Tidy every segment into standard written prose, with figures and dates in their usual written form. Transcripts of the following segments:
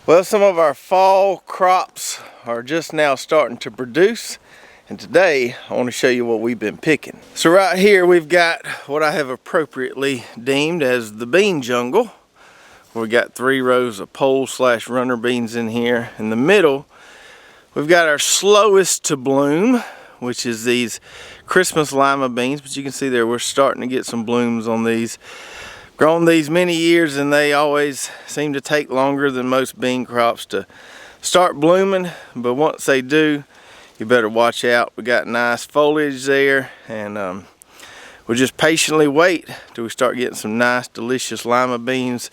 Well, some of our fall crops are just now starting to produce, and today I want to show you what we've been picking. So right here we've got what I have appropriately deemed as the bean jungle. We got 3 rows of pole/runner beans in here. In the middle we've got our slowest to bloom, which is these Christmas lima beans, but you can see there we're starting to get some blooms on these. Grown these many years and they always seem to take longer than most bean crops to start blooming, but once they do, you better watch out. We got nice foliage there, and we'll just patiently wait till we start getting some nice delicious lima beans.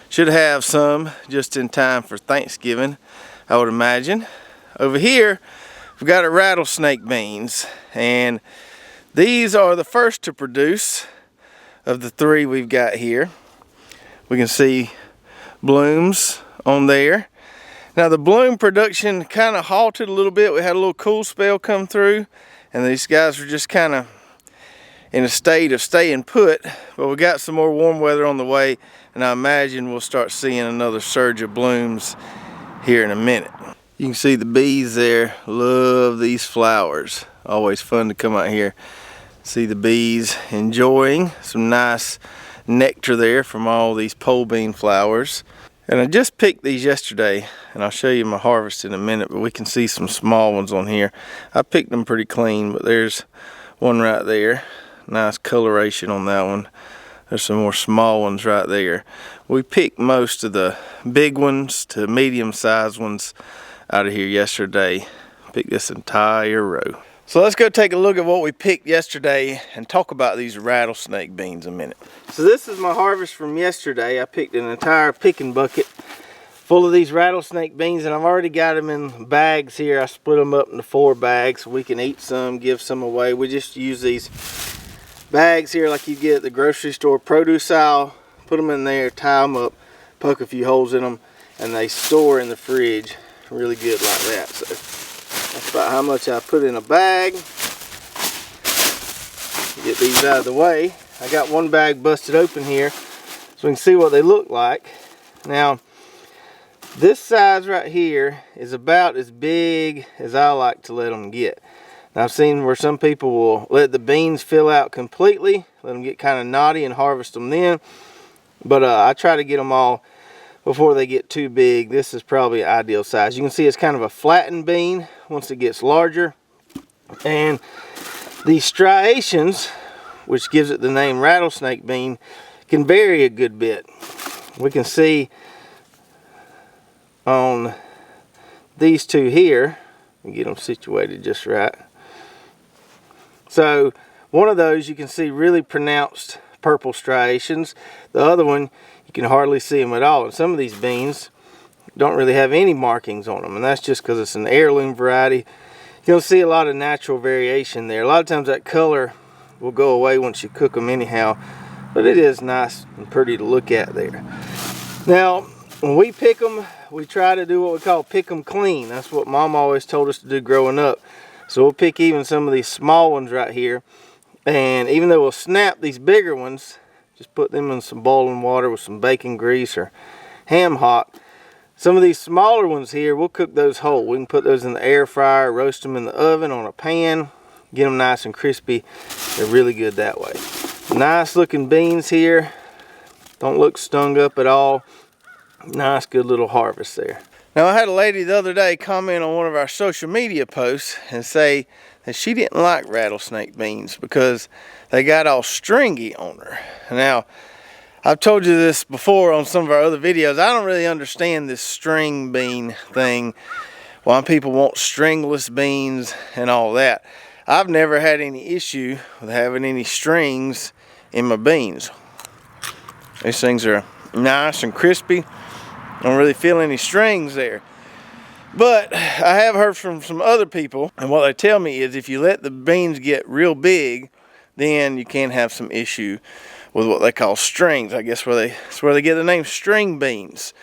Should have some just in time for Thanksgiving, I would imagine. Over here we've got our rattlesnake beans, and these are the first to produce of the 3 we've got here. We can see blooms on there. Now the bloom production kind of halted a little bit. We had a little cool spell come through, and these guys were just kind of in a state of staying put, but we got some more warm weather on the way, and I imagine we'll start seeing another surge of blooms here in a minute. You can see the bees there. Love these flowers. Always fun to come out here. See the bees enjoying some nice nectar there from all these pole bean flowers. And I just picked these yesterday, and I'll show you my harvest in a minute, but we can see some small ones on here. I picked them pretty clean, but there's one right there. Nice coloration on that one. There's some more small ones right there. We picked most of the big ones to medium-sized ones out of here yesterday. Picked this entire row. So let's go take a look at what we picked yesterday and talk about these rattlesnake beans a minute. So this is my harvest from yesterday. I picked an entire picking bucket full of these rattlesnake beans, and I've already got them in bags here. I split them up into 4 bags so we can eat some, give some away. We just use these bags here like you get at the grocery store, produce aisle. Put them in there, tie them up, poke a few holes in them, and they store in the fridge really good like that. So that's about how much I put in a bag. Get these out of the way. I got one bag busted open here so we can see what they look like. Now, this size right here is about as big as I like to let them get. Now, I've seen where some people will let the beans fill out completely, let them get kind of knotty and harvest them then. But I try to get them all before they get too big. This is probably ideal size. You can see it's kind of a flattened bean once it gets larger. And these striations, which gives it the name rattlesnake bean, can vary a good bit. We can see on these 2 here, and get them situated just right. So one of those you can see really pronounced purple striations. The other one you can hardly see them at all. And some of these beans don't really have any markings on them, and that's just because it's an heirloom variety. You'll see a lot of natural variation there. A lot of times that color will go away once you cook them anyhow, but it is nice and pretty to look at there. Now, when we pick them, we try to do what we call pick them clean. That's what Mom always told us to do growing up. So we'll pick even some of these small ones right here, and even though we'll snap these bigger ones, just put them in some boiling water with some bacon grease or ham hock. Some of these smaller ones here, we'll cook those whole. We can put those in the air fryer, roast them in the oven on a pan, get them nice and crispy. They're really good that way. Nice looking beans here. Don't look stung up at all. Nice, good little harvest there. Now, I had a lady the other day comment on one of our social media posts and say that she didn't like rattlesnake beans because they got all stringy on her. Now, I've told you this before on some of our other videos. I don't really understand this string bean thing, why people want stringless beans and all that. I've never had any issue with having any strings in my beans. These things are nice and crispy. Don't really feel any strings there. But I have heard from some other people, and what they tell me is if you let the beans get real big, then you can have some issue with what they call strings. I guess that's where they get the name string beans.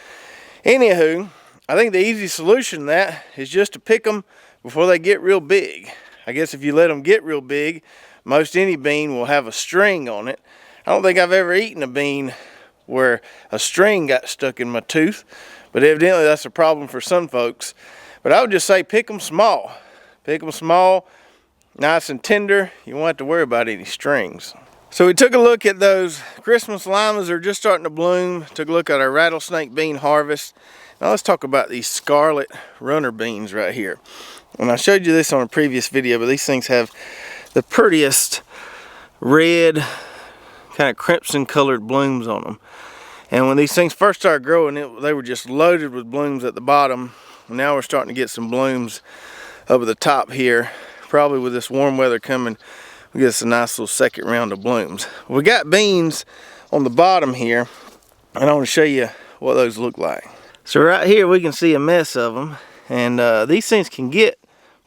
Anywho, I think the easy solution to that is just to pick them before they get real big. I guess if you let them get real big, most any bean will have a string on it. I don't think I've ever eaten a bean where a string got stuck in my tooth, But evidently that's a problem for some folks. But I would just say pick them small. Pick them small, nice and tender. You won't have to worry about any strings. So we took a look at those Christmas limas that are just starting to bloom. Took a look at our rattlesnake bean harvest. Now let's talk about these scarlet runner beans right here. And I showed you this on a previous video, but these things have the prettiest red, kind of crimson colored blooms on them. And when these things first started growing, they were just loaded with blooms at the bottom. And now we're starting to get some blooms over the top here. Probably with this warm weather coming, we get us a nice little second round of blooms. We got beans on the bottom here, and I want to show you what those look like. So right here we can see a mess of them, and these things can get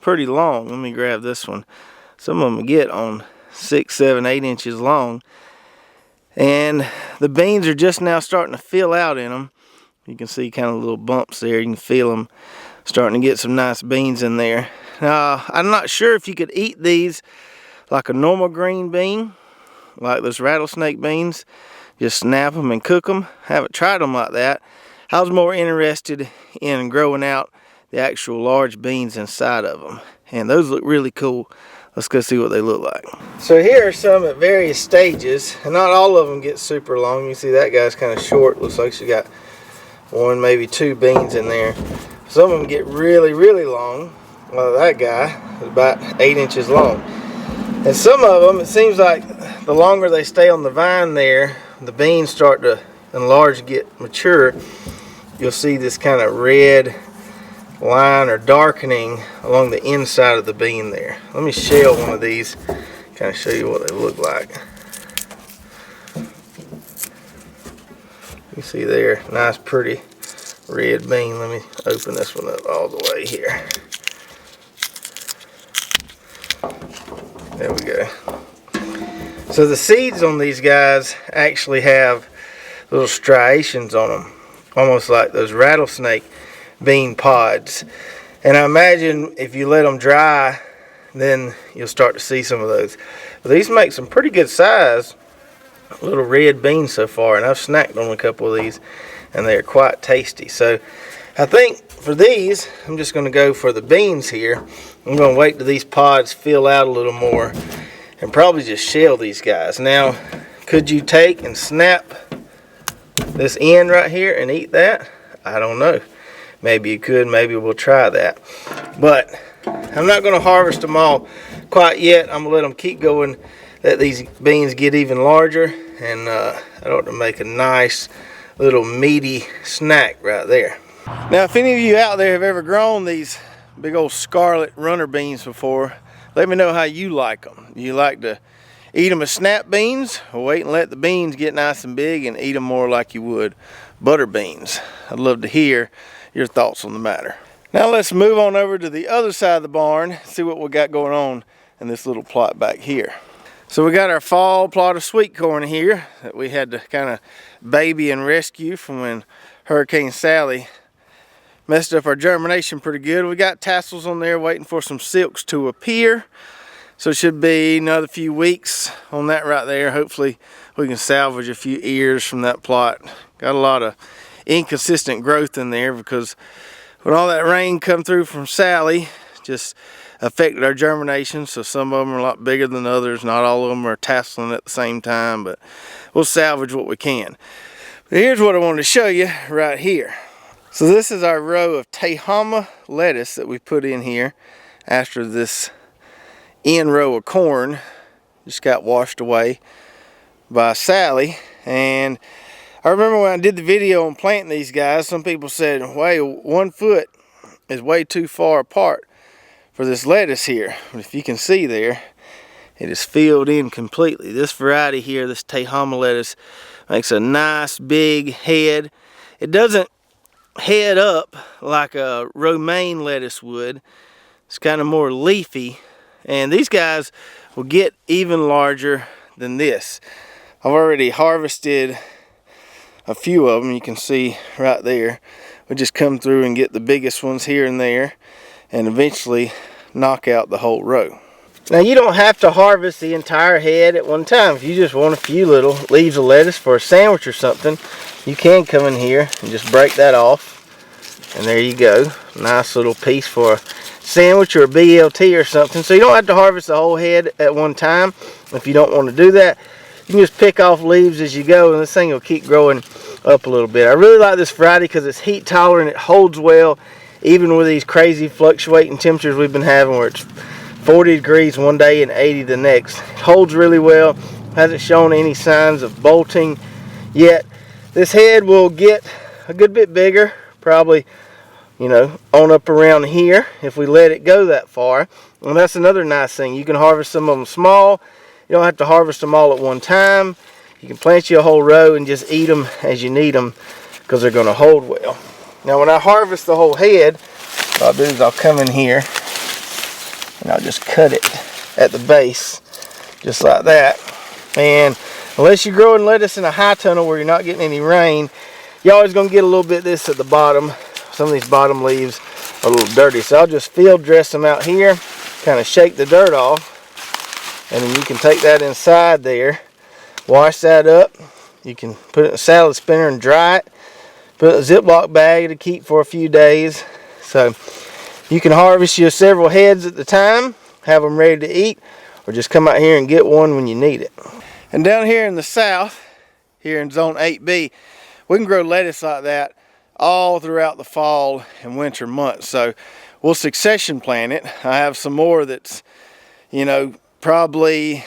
pretty long. Let me grab this one. Some of them get on 6, 7, 8 inches long, and the beans are just now starting to fill out in them. You can see kind of little bumps there. You can feel them starting to get some nice beans in there. Now, I'm not sure if you could eat these like a normal green bean, like those rattlesnake beans. Just snap them and cook them. Haven't tried them like that. I was more interested in growing out the actual large beans inside of them. And those look really cool. Let's go see what they look like. So here are some at various stages. And not all of them get super long. You see that guy's kind of short. Looks like she got 1, maybe 2 beans in there. Some of them get really, really long. Well, that guy is about 8 inches long. And some of them, it seems like the longer they stay on the vine there, the beans start to enlarge, get mature. You'll see this kind of red line or darkening along the inside of the bean there. Let me shell one of these, kind of show you what they look like. You see there, nice pretty red bean. Let me open this one up all the way here. There we go. So the seeds on these guys actually have little striations on them, almost like those rattlesnake bean pods. And I imagine if you let them dry, then you'll start to see some of those. But these make some pretty good size little red beans so far, and I've snacked on a couple of these, and they are quite tasty. So I think for these, I'm just going to go for the beans here. I'm going to wait till these pods fill out a little more and probably just shell these guys. Now, could you take and snap this end right here and eat that? I don't know. Maybe you could. Maybe we'll try that. But I'm not going to harvest them all quite yet. I'm going to let them keep going, let these beans get even larger, and I ought to make a nice little meaty snack right there. Now, if any of you out there have ever grown these big old scarlet runner beans before, let me know how you like them. Do you like to eat them as snap beans, or wait and let the beans get nice and big and eat them more like you would butter beans? I'd love to hear your thoughts on the matter. Now let's move on over to the other side of the barn, see what we got going on in this little plot back here. So we got our fall plot of sweet corn here that we had to kind of baby and rescue from when Hurricane Sally messed up our germination pretty good. We got tassels on there waiting for some silks to appear. So it should be another few weeks on that right there. Hopefully we can salvage a few ears from that plot. Got a lot of inconsistent growth in there because when all that rain come through from Sally, just affected our germination. So some of them are a lot bigger than others. Not all of them are tasseling at the same time, but we'll salvage what we can. But here's what I wanted to show you right here. So this is our row of Tehama lettuce that we put in here after this end row of corn just got washed away by Sally. And I remember when I did the video on planting these guys, some people said, "Wait, 1 foot is way too far apart for this lettuce here." But if you can see there, it is filled in completely. This variety here, this Tehama lettuce, makes a nice big head. It doesn't head up like a romaine lettuce would. It's kind of more leafy, and these guys will get even larger than this. I've already harvested a few of them. You can see right there. We just come through and get the biggest ones here and there, and eventually knock out the whole row. Now you don't have to harvest the entire head at one time. If you just want a few little leaves of lettuce for a sandwich or something, you can come in here and just break that off. And there you go. Nice little piece for a sandwich or a BLT or something. So you don't have to harvest the whole head at one time. If you don't want to do that, you can just pick off leaves as you go, and this thing will keep growing up a little bit. I really like this variety because it's heat tolerant. It holds well, even with these crazy fluctuating temperatures we've been having, where it's 40 degrees one day and 80 the next. It holds really well. Hasn't shown any signs of bolting yet. This head will get a good bit bigger, probably, you know, on up around here if we let it go that far. And that's another nice thing. You can harvest some of them small. You don't have to harvest them all at one time. You can plant you a whole row and just eat them as you need them, because they're going to hold well. Now when I harvest the whole head, what I'll do is I'll come in here and I'll just cut it at the base, just like that. And unless you're growing lettuce in a high tunnel where you're not getting any rain, you're always going to get a little bit of this at the bottom. Some of these bottom leaves are a little dirty, so I'll just field dress them out here, kind of shake the dirt off, and then you can take that inside there, wash that up. You can put it in a salad spinner and dry it. Put it in a Ziploc bag to keep for a few days. So you can harvest you several heads at the time, have them ready to eat, or just come out here and get one when you need it. And down here in the south, here in zone 8B, we can grow lettuce like that all throughout the fall and winter months. So we'll succession plant it. I have some more that's, you know, probably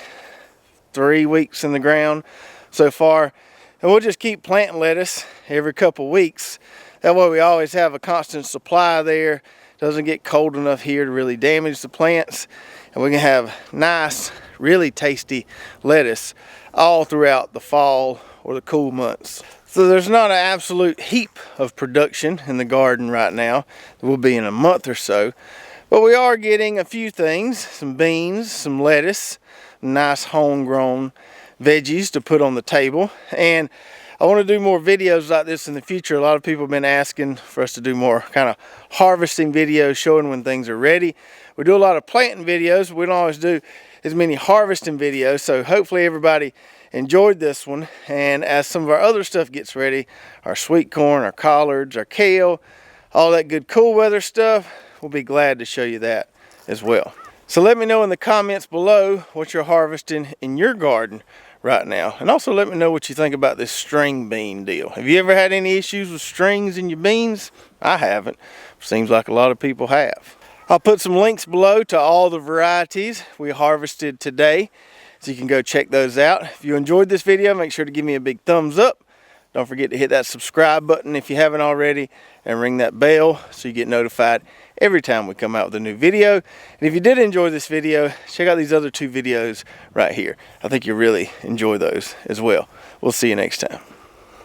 3 weeks in the ground so far. And we'll just keep planting lettuce every couple weeks. That way we always have a constant supply there. Doesn't get cold enough here to really damage the plants. And we can have nice, really tasty lettuce all throughout the fall or the cool months. So there's not an absolute heap of production in the garden right now. It will be in a month or so. But we are getting a few things, some beans, some lettuce, nice homegrown veggies to put on the table. And I want to do more videos like this in the future. A lot of people have been asking for us to do more kind of harvesting videos showing when things are ready. We do a lot of planting videos, but we don't always do as many harvesting videos. So hopefully everybody enjoyed this one. And as some of our other stuff gets ready, our sweet corn, our collards, our kale, all that good cool weather stuff, we'll be glad to show you that as well. So let me know in the comments below what you're harvesting in your garden right now. And also let me know what you think about this string bean deal. Have you ever had any issues with strings in your beans? I haven't. Seems like a lot of people have. I'll put some links below to all the varieties we harvested today, so you can go check those out. If you enjoyed this video, make sure to give me a big thumbs up. Don't forget to hit that subscribe button if you haven't already, and ring that bell so you get notified every time we come out with a new video. And if you did enjoy this video, check out these other 2 videos right here. I think you'll really enjoy those as well. We'll see you next time.